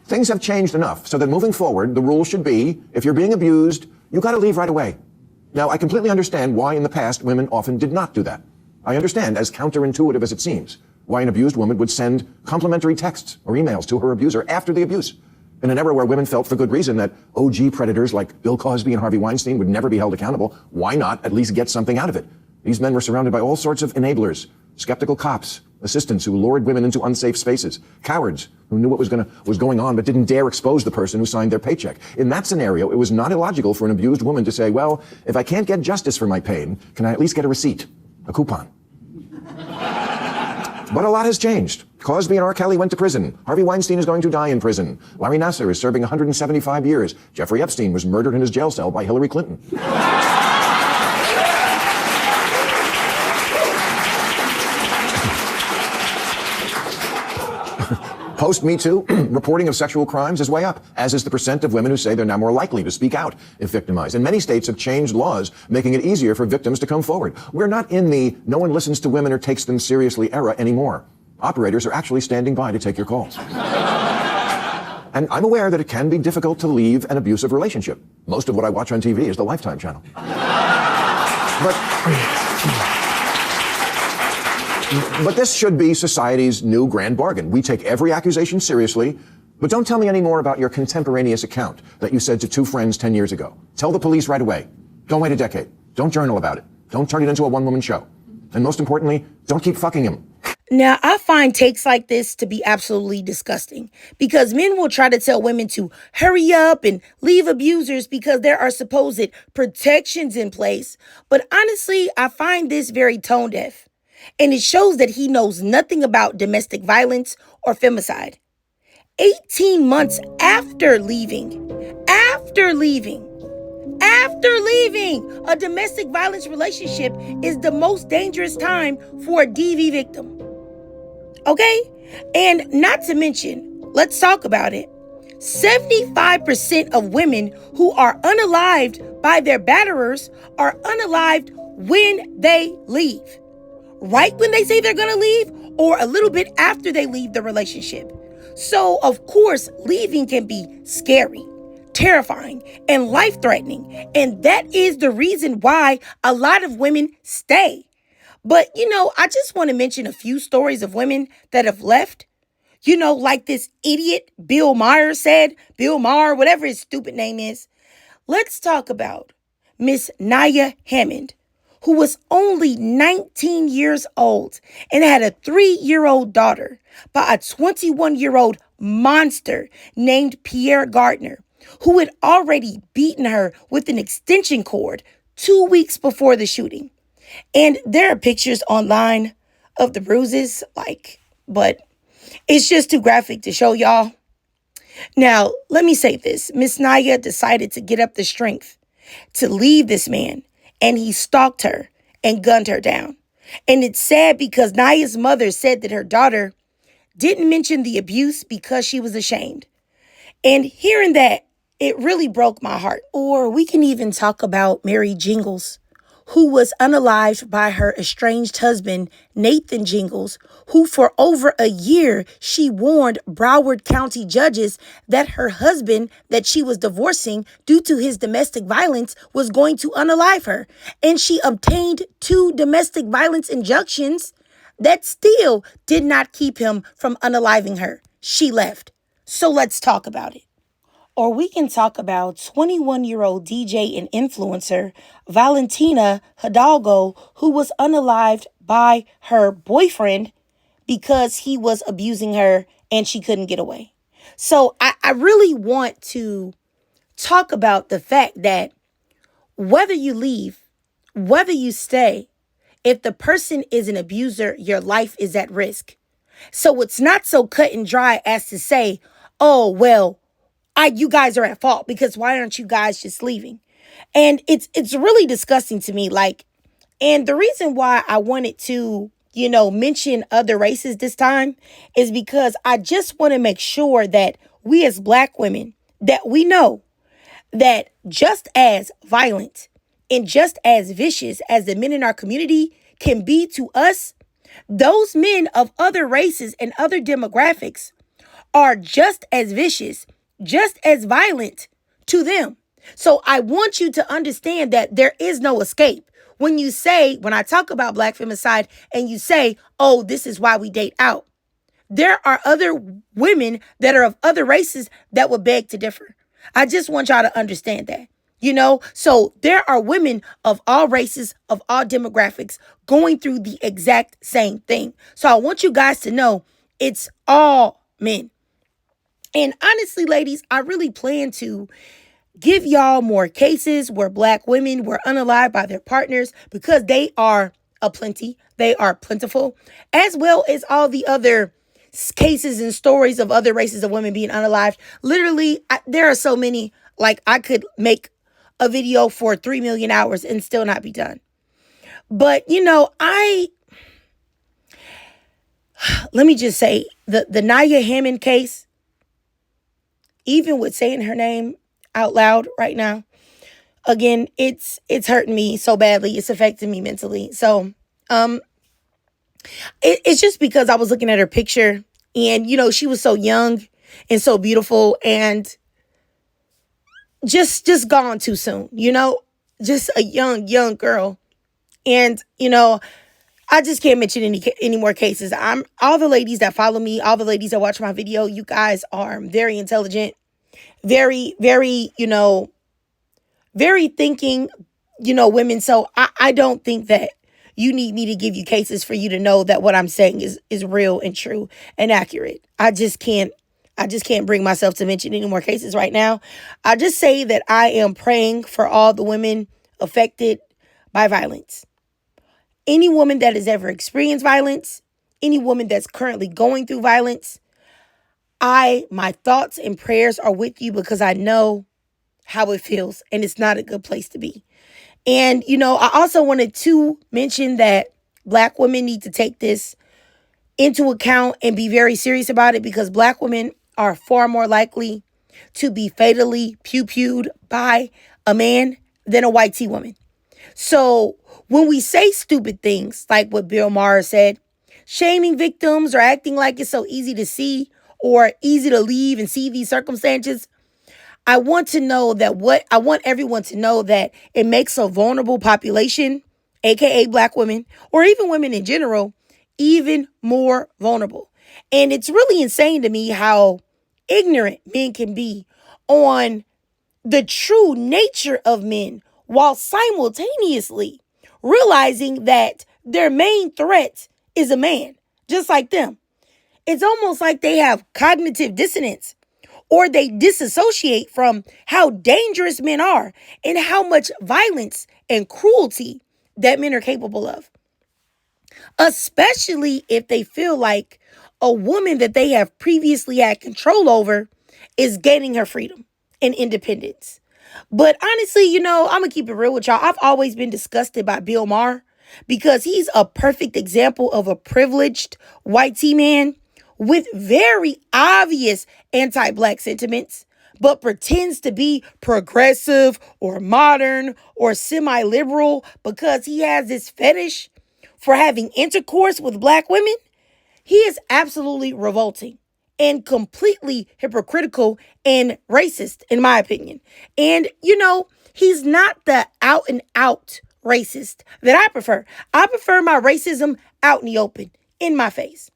Things have changed enough so that moving forward, the rule should be, if you're being abused, you got to leave right away. Now, I completely understand why in the past women often did not do that. I understand, as counterintuitive as it seems, why an abused woman would send complimentary texts or emails to her abuser after the abuse. In an era where women felt for good reason that OG predators like Bill Cosby and Harvey Weinstein would never be held accountable, why not at least get something out of it? These men were surrounded by all sorts of enablers, skeptical cops, assistants who lured women into unsafe spaces, cowards who knew what was going on but didn't dare expose the person who signed their paycheck. In that scenario, it was not illogical for an abused woman to say, well, if I can't get justice for my pain, can I at least get a receipt, a coupon? But a lot has changed. Cosby and R. Kelly went to prison. Harvey Weinstein is going to die in prison. Larry Nassar is serving 175 years. Jeffrey Epstein was murdered in his jail cell by Hillary Clinton. Post-Me Too, reporting of sexual crimes is way up, as is the percent of women who say they're now more likely to speak out if victimized. And many states have changed laws, making it easier for victims to come forward. We're not in the no one listens to women or takes them seriously era anymore. Operators are actually standing by to take your calls. And I'm aware that it can be difficult to leave an abusive relationship. Most of what I watch on TV is the Lifetime channel. But this should be society's new grand bargain. We take every accusation seriously, but don't tell me any more about your contemporaneous account that you said to two friends 10 years ago. Tell the police right away. Don't wait a decade. Don't journal about it. Don't turn it into a one-woman show. And most importantly, don't keep fucking him. Now, I find takes like this to be absolutely disgusting because men will try to tell women to hurry up and leave abusers because there are supposed protections in place. But honestly, I find this very tone deaf. And it shows that he knows nothing about domestic violence or femicide. 18 months after leaving, a domestic violence relationship is the most dangerous time for a DV victim. Okay? And not to mention, let's talk about it. 75% of women who are unalived by their batterers are unalived when they leave. Right when they say they're going to leave or a little bit after they leave the relationship. So, of course, leaving can be scary, terrifying, and life-threatening. And that is the reason why a lot of women stay. But, I just want to mention a few stories of women that have left. Like this idiot Bill Maher said, Bill Maher, whatever his stupid name is. Let's talk about Miss Naya Hammond, who was only 19 years old and had a 3-year-old daughter by a 21-year-old monster named Pierre Gardner, who had already beaten her with an extension cord 2 weeks before the shooting. And there are pictures online of the bruises, but it's just too graphic to show y'all. Now, let me say this. Miss Naya decided to get up the strength to leave this man. And he stalked her and gunned her down. And it's sad because Naya's mother said that her daughter didn't mention the abuse because she was ashamed. And hearing that, it really broke my heart. Or we can even talk about Mary Jingles, who was unalived by her estranged husband, Nathan Jingles, who for over a year, she warned Broward County judges that her husband that she was divorcing due to his domestic violence was going to unalive her. And she obtained 2 domestic violence injunctions that still did not keep him from unaliving her. She left. So let's talk about it. Or we can talk about 21-year-old DJ and influencer Valentina Hidalgo, who was unalived by her boyfriend because he was abusing her and she couldn't get away. So I really want to talk about the fact that whether you leave, whether you stay, if the person is an abuser, your life is at risk. So it's not so cut and dry as to say, oh, well, you guys are at fault because why aren't you guys just leaving? And it's really disgusting to me. And the reason why I wanted to, mention other races this time is because I just want to make sure that we as Black women, that we know that just as violent and just as vicious as the men in our community can be to us, those men of other races and other demographics are just as vicious, just as violent to them. So I want you to understand that there is no escape. When I talk about black femicide and you say, oh, this is why we date out, there are other women that are of other races that would beg to differ. I just want y'all to understand that. So there are women of all races, of all demographics going through the exact same thing. So I want you guys to know it's all men. And honestly, ladies, I really plan to give y'all more cases where black women were unalived by their partners, because they are aplenty. They are plentiful, as well as all the other cases and stories of other races of women being unalived. Literally, there are so many. Like, I could make a video for 3 million hours and still not be done. But, let me just say, the Naya Hammond case, even with saying her name out loud right now, again, it's hurting me so badly. It's affecting me mentally. So, it's just because I was looking at her picture and, she was so young and so beautiful and just gone too soon, just a young girl. And, I just can't mention any more cases. All the ladies that follow me, all the ladies that watch my video, you guys are very intelligent, very, very, very thinking, women. So I don't think that you need me to give you cases for you to know that what I'm saying is real and true and accurate. I just can't bring myself to mention any more cases right now. I just say that I am praying for all the women affected by violence. Any woman that has ever experienced violence, any woman that's currently going through violence, my thoughts and prayers are with you, because I know how it feels and it's not a good place to be. And, I also wanted to mention that black women need to take this into account and be very serious about it, because black women are far more likely to be fatally pew-pewed by a man than a white tea woman. So when we say stupid things like what Bill Maher said, shaming victims or acting like it's so easy to see or easy to leave and see these circumstances, I want everyone to know that it makes a vulnerable population, aka black women, or even women in general, even more vulnerable. And it's really insane to me how ignorant men can be on the true nature of men, while simultaneously realizing that their main threat is a man, just like them. It's almost like they have cognitive dissonance, or they disassociate from how dangerous men are and how much violence and cruelty that men are capable of. Especially if they feel like a woman that they have previously had control over is gaining her freedom and independence. But honestly, I'm going to keep it real with y'all. I've always been disgusted by Bill Maher, because he's a perfect example of a privileged white tea man with very obvious anti-black sentiments, but pretends to be progressive or modern or semi-liberal because he has this fetish for having intercourse with black women. He is absolutely revolting and completely hypocritical and racist, in my opinion. And, he's not the out and out racist that I prefer. I prefer my racism out in the open, in my face.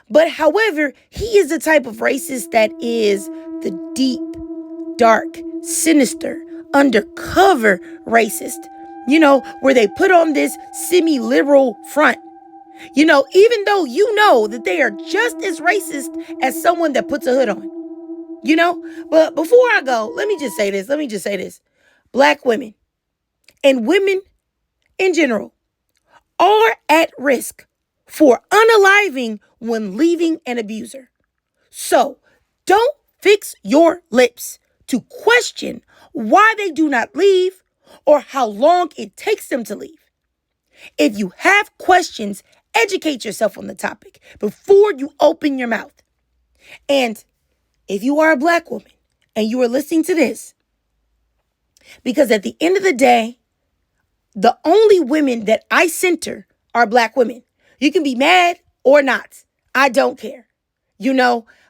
But however, he is the type of racist that is the deep, dark, sinister, undercover racist, where they put on this semi-liberal front. Even though that they are just as racist as someone that puts a hood on. But before I go, let me just say this. Black women and women in general are at risk for unaliving when leaving an abuser. So don't fix your lips to question why they do not leave or how long it takes them to leave. If you have questions, educate yourself on the topic before you open your mouth. And if you are a black woman and you are listening to this, because at the end of the day, the only women that I center are black women. You can be mad or not. I don't care.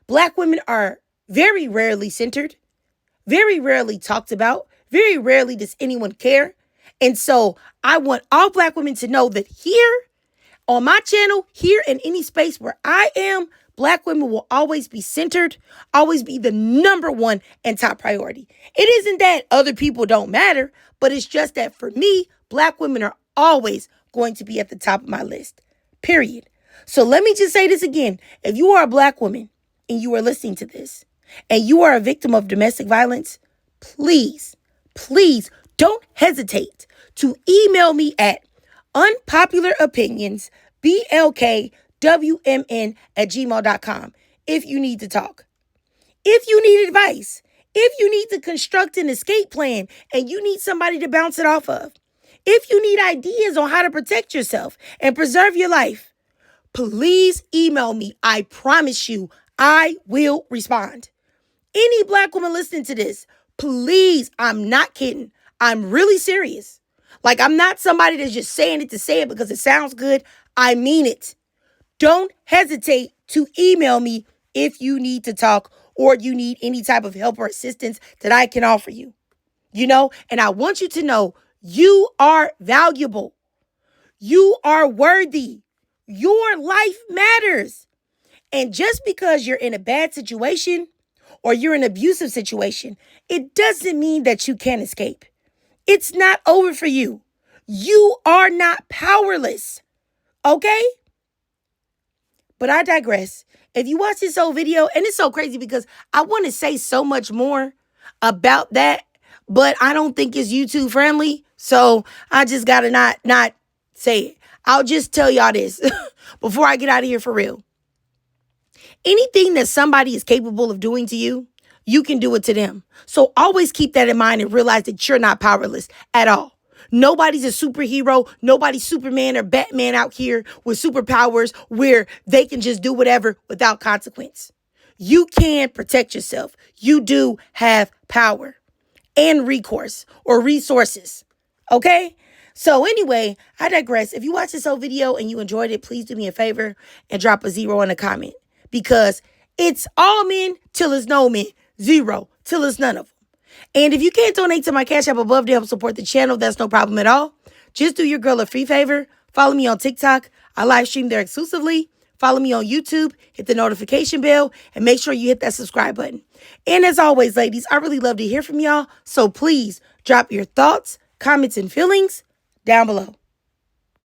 Black women are very rarely centered, very rarely talked about, very rarely does anyone care. And so I want all Black women to know that here on my channel, here in any space where I am, Black women will always be centered, always be the number one and top priority. It isn't that other people don't matter, but it's just that for me, Black women are always going to be at the top of my list, period. So let me just say this again. If you are a Black woman and you are listening to this and you are a victim of domestic violence, please, please don't hesitate to email me at unpopularopinionsblkwmn@gmail.com if you need to talk. If you need advice, if you need to construct an escape plan and you need somebody to bounce it off of, if you need ideas on how to protect yourself and preserve your life, please email me. I promise you, I will respond. Any Black woman listening to this, please, I'm not kidding. I'm really serious. Like, I'm not somebody that's just saying it to say it because it sounds good. I mean it. Don't hesitate to email me if you need to talk or you need any type of help or assistance that I can offer you. And I want you to know you are valuable. You are worthy. Your life matters. And just because you're in a bad situation or you're in an abusive situation, it doesn't mean that you can't escape. It's not over for you. You are not powerless. Okay? But I digress. If you watch this whole video, and it's so crazy because I want to say so much more about that, but I don't think it's YouTube friendly. So I just got to not say it. I'll just tell y'all this before I get out of here for real. Anything that somebody is capable of doing to you, you can do it to them. So always keep that in mind and realize that you're not powerless at all. Nobody's a superhero. Nobody's Superman or Batman out here with superpowers where they can just do whatever without consequence. You can protect yourself. You do have power and recourse or resources. Okay? So anyway, I digress. If you watch this whole video and you enjoyed it, please do me a favor and drop a 0 in the comment because it's all men till it's no men. 0 till it's none of them. And if you can't donate to my Cash App above to help support the channel, that's no problem at all. Just do your girl a free favor. Follow me on TikTok. I live stream there exclusively. Follow me on YouTube. Hit the notification bell and make sure you hit that subscribe button. And as always, ladies, I really love to hear from y'all. So please drop your thoughts, comments, and feelings down below.